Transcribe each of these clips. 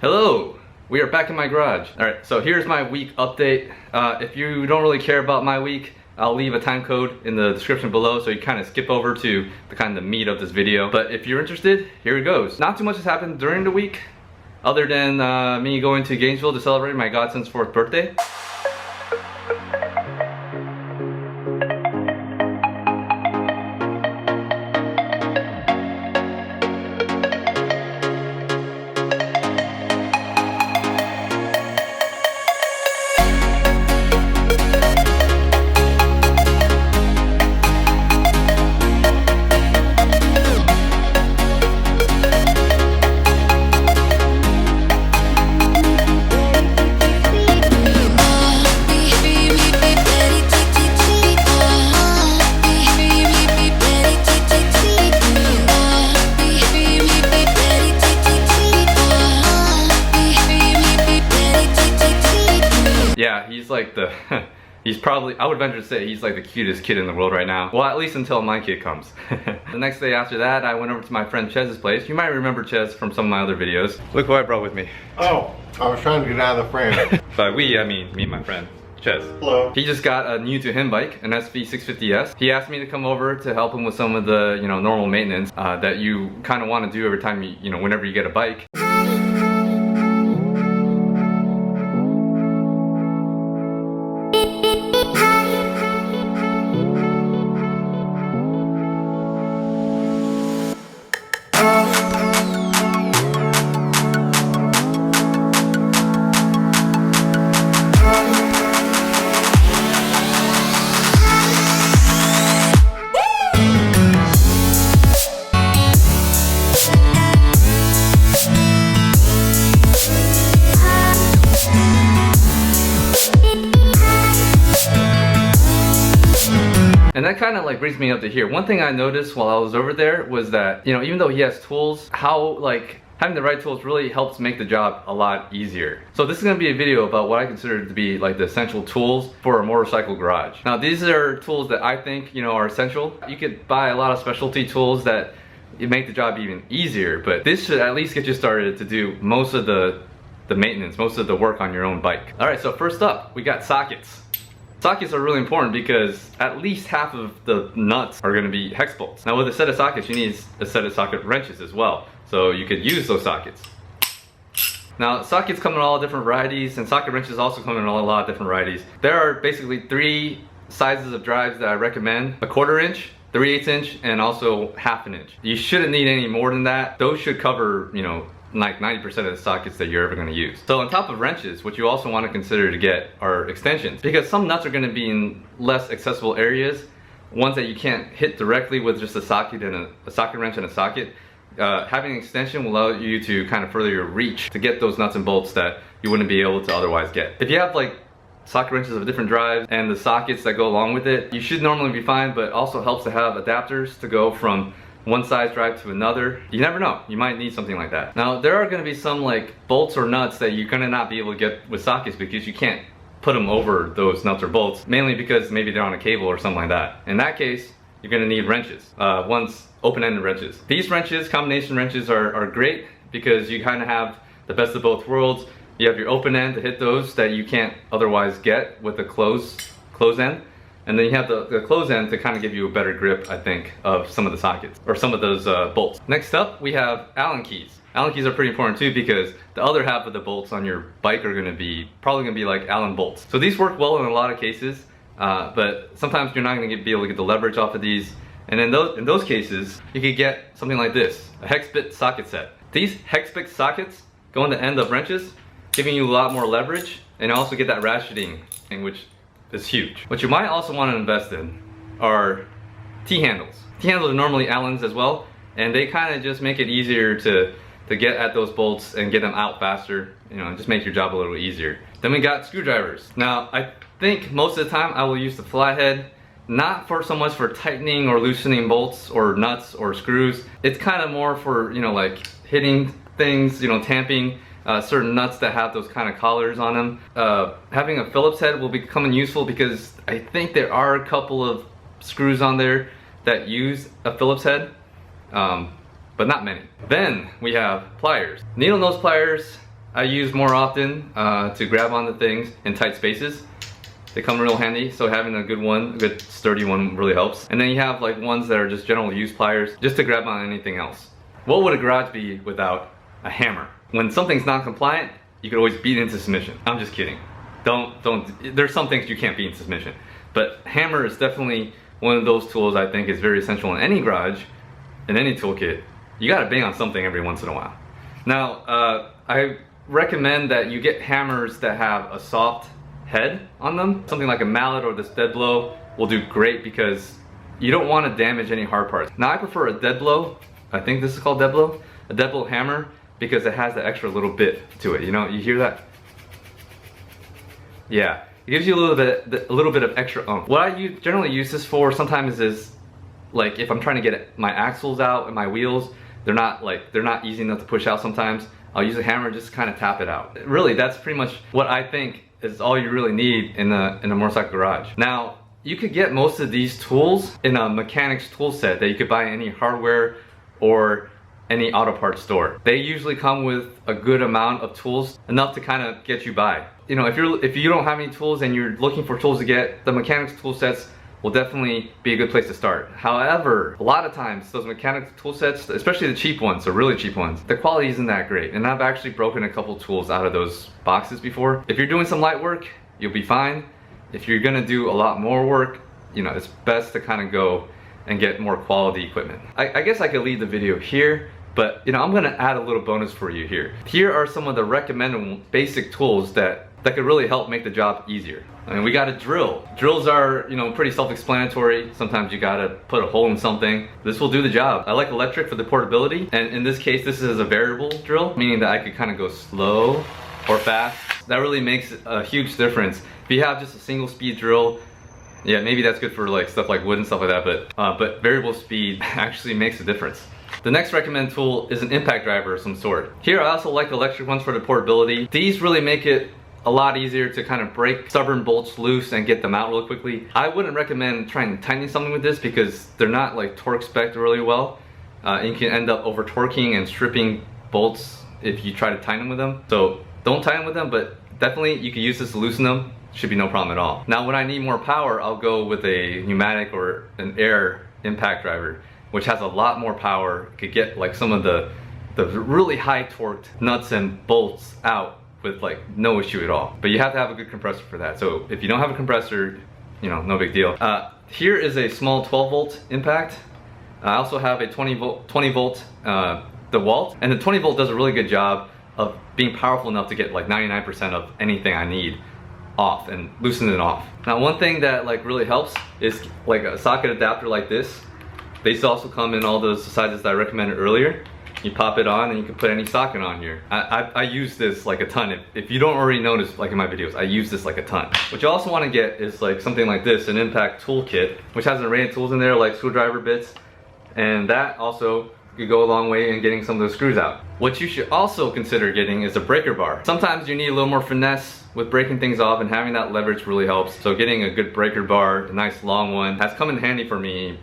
Hello! We are back in my garage. Alright, so here's my week update. If you don't really care about my week, I'll leave a time code in the description below so you kind of skip over to the kind of meat of this video. But if you're interested, here it goes. Not too much has happened during the week other than me going to Gainesville to celebrate my godson's 4th birthday. Yeah, he's like the, he's probably, I would venture to say he's like the cutest kid in the world right now. Well, at least until my kid comes. The next day after that, I went over to my friend Chez's place. You might remember Chez from some of my other videos. Look what I brought with me. Oh, I was trying to get out of the frame. By we, I mean me and my friend, Chez. Hello. He just got a new to him bike, an SV650S. He asked me to come over to help him with some of the, normal maintenance that you kind of want to do every time you, whenever you get a bike. And that kind of like brings me up to here. One thing I noticed while I was over there was that, even though he has tools, how having the right tools really helps make the job a lot easier. So this is going to be a video about what I consider to be like the essential tools for a motorcycle garage. Now these are tools that I think, are essential. You could buy a lot of specialty tools that make the job even easier, but this should at least get you started to do most of the maintenance, most of the work on your own bike. Alright, so first up, we got sockets. Sockets are really important because at least half of the nuts are going to be hex bolts. Now with a set of sockets, you need a set of socket wrenches as well. So you could use those sockets. Now sockets come in all different varieties, and socket wrenches also come in a lot of different varieties. There are basically 3 sizes of drives that I recommend: a 1/4 inch, 3/8 inch, and also 1/2 inch. You shouldn't need any more than that. Those should cover, like 90% of the sockets that you're ever going to use. So on top of wrenches, what you also want to consider to get are extensions, because some nuts are going to be in less accessible areas, ones that you can't hit directly with just a socket and a socket wrench and a socket. Having an extension will allow you to kind of further your reach to get those nuts and bolts that you wouldn't be able to otherwise get. If you have like socket wrenches of different drives and the sockets that go along with it, you should normally be fine, but it also helps to have adapters to go from one size drive to another. You never know, you might need something like that. Now there are going to be some like bolts or nuts that you're going to not be able to get with sockets because you can't put them over those nuts or bolts, mainly because maybe they're on a cable or something like that. In that case, you're going to need wrenches, open-ended wrenches. These wrenches, combination wrenches, are great because you kind of have the best of both worlds. You have your open end to hit those that you can't otherwise get with a close end. And then you have the close end to kind of give you a better grip, I think, of some of the sockets, or some of those bolts. Next up, we have Allen keys. Allen keys are pretty important too because the other half of the bolts on your bike are probably going to be like Allen bolts. So these work well in a lot of cases, but sometimes you're not going to be able to get the leverage off of these. And in those cases, you could get something like this, a hex bit socket set. These hex bit sockets go on the end of wrenches, giving you a lot more leverage, and you also get that ratcheting, which is huge. What you might also want to invest in are T-handles. T-handles are normally Allens as well, and they kind of just make it easier to get at those bolts and get them out faster, just make your job a little easier. Then we got screwdrivers. Now, I think most of the time I will use the flathead, not for so much for tightening or loosening bolts or nuts or screws. It's kind of more for, like hitting things, tamping certain nuts that have those kind of collars on them. Having a Phillips head will become useful because I think there are a couple of screws on there that use a Phillips head, but not many. Then we have pliers. Needle nose pliers I use more often to grab onto things in tight spaces. They come real handy, so having a good one, a good sturdy one really helps. And then you have like ones that are just general use pliers, just to grab on anything else. What would a garage be without a hammer? When something's non-compliant, you could always beat it into submission. I'm just kidding. There's some things you can't beat into submission. But hammer is definitely one of those tools I think is very essential in any garage, in any toolkit. You gotta bang on something every once in a while. Now, I recommend that you get hammers that have a soft head on them. Something like a mallet or this dead blow will do great because you don't want to damage any hard parts. Now I prefer a dead blow, I think this is called dead blow, a dead blow hammer, because it has the extra little bit to it. You know, you hear that? Yeah, it gives you a little bit of extra oomph. What I generally use this for sometimes is like if I'm trying to get my axles out and my wheels, they're not easy enough to push out sometimes. I'll use a hammer just to kind of tap it out. Really, that's pretty much what I think is all you really need in a motorcycle garage. Now, you could get most of these tools in a mechanic's tool set that you could buy in any hardware or any auto parts store. They usually come with a good amount of tools, enough to kind of get you by. You know, if you don't have any tools and you're looking for tools to get, the mechanic's tool sets will definitely be a good place to start. However, a lot of times those mechanics tool sets, especially the cheap ones, the really cheap ones, the quality isn't that great. And I've actually broken a couple tools out of those boxes before. If you're doing some light work, you'll be fine. If you're gonna do a lot more work, you know, it's best to kind of go and get more quality equipment. I guess I could leave the video here, but you know, I'm gonna add a little bonus for you here. Here are some of the recommended basic tools that could really help make the job easier. I mean, we got a drill. Drills are, you know, pretty self-explanatory. Sometimes you gotta put a hole in something. This will do the job. I like electric for the portability, and in this case, this is a variable drill, meaning that I could kind of go slow or fast. That really makes a huge difference. If you have just a single speed drill, yeah, maybe that's good for like stuff like wood and stuff like that, but variable speed actually makes a difference. The next recommended tool is an impact driver of some sort. Here I also like electric ones for the portability. These really make it a lot easier to kind of break stubborn bolts loose and get them out real quickly. I wouldn't recommend trying to tighten something with this because they're not like torque spec'd really well. And you can end up over torquing and stripping bolts if you try to tighten with them. So don't tighten with them, but definitely you can use this to loosen them. Should be no problem at all. Now when I need more power, I'll go with a pneumatic or an air impact driver, which has a lot more power. Could get like some of the really high torqued nuts and bolts out with like no issue at all. But you have to have a good compressor for that. So if you don't have a compressor, you know, no big deal. Here is a small 12 volt impact. I also have a 20 volt DeWalt, and the 20 volt does a really good job of being powerful enough to get like 99% of anything I need off and loosen it off. Now one thing that like really helps is like a socket adapter like this. These also come in all those sizes that I recommended earlier. You pop it on and you can put any socket on here. I use this like a ton. If you don't already notice, like in my videos, I use this like a ton. What you also want to get is like something like this, an impact toolkit, which has an array of tools in there like screwdriver bits, and that also could go a long way in getting some of those screws out. What you should also consider getting is a breaker bar. Sometimes you need a little more finesse with breaking things off, and having that leverage really helps. So getting a good breaker bar, a nice long one, has come in handy for me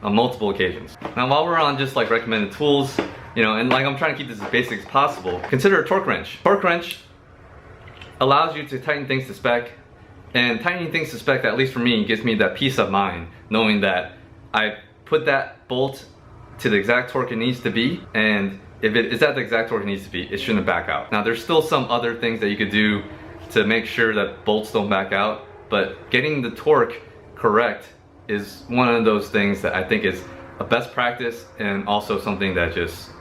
on multiple occasions. Now while we're on just like recommended tools, you know, and like I'm trying to keep this as basic as possible, consider a torque wrench. Torque wrench allows you to tighten things to spec, and tightening things to spec, at least for me, gives me that peace of mind, knowing that I put that bolt to the exact torque it needs to be, and if it is at the exact torque it needs to be, it shouldn't back out. Now there's still some other things that you could do to make sure that bolts don't back out, but getting the torque correct is one of those things that I think is a best practice, and also something that just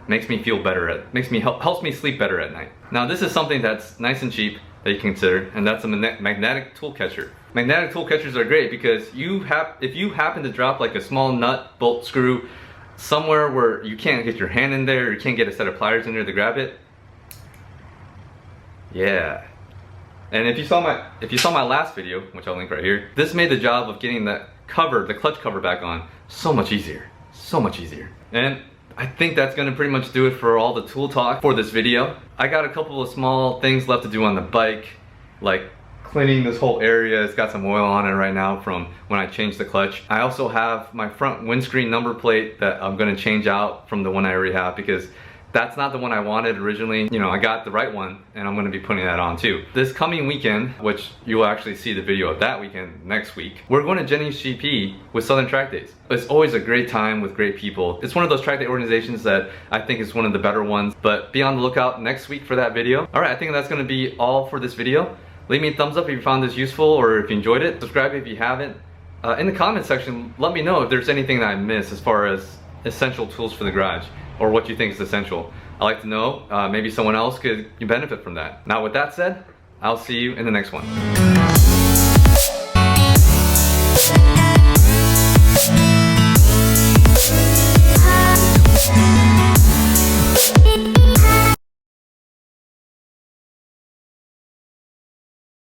makes me feel better helps me sleep better at night. Now this is something that's nice and cheap that you can consider, and that's a magnetic tool catcher. Magnetic tool catchers are great because if you happen to drop like a small nut, bolt, screw somewhere where you can't get your hand in there, or you can't get a set of pliers in there to grab it. Yeah. And if you saw my last video, which I'll link right here, this made the job of getting that cover, the clutch cover back on, so much easier. So much easier. And I think that's gonna pretty much do it for all the tool talk for this video. I got a couple of small things left to do on the bike, like cleaning this whole area. It's got some oil on it right now from when I changed the clutch. I also have my front windscreen number plate that I'm gonna change out from the one I already have, because that's not the one I wanted originally. You know, I got the right one and I'm gonna be putting that on too. This coming weekend, which you will actually see the video of that weekend next week, we're going to Jennings GP with Southern Track Days. It's always a great time with great people. It's one of those track day organizations that I think is one of the better ones, but be on the lookout next week for that video. All right, I think that's gonna be all for this video. Leave me a thumbs up if you found this useful or if you enjoyed it. Subscribe if you haven't. In the comment section, let me know if there's anything that I missed as far as essential tools for the garage, or what you think is essential. I'd like to know, maybe someone else could benefit from that. Now with that said, I'll see you in the next one.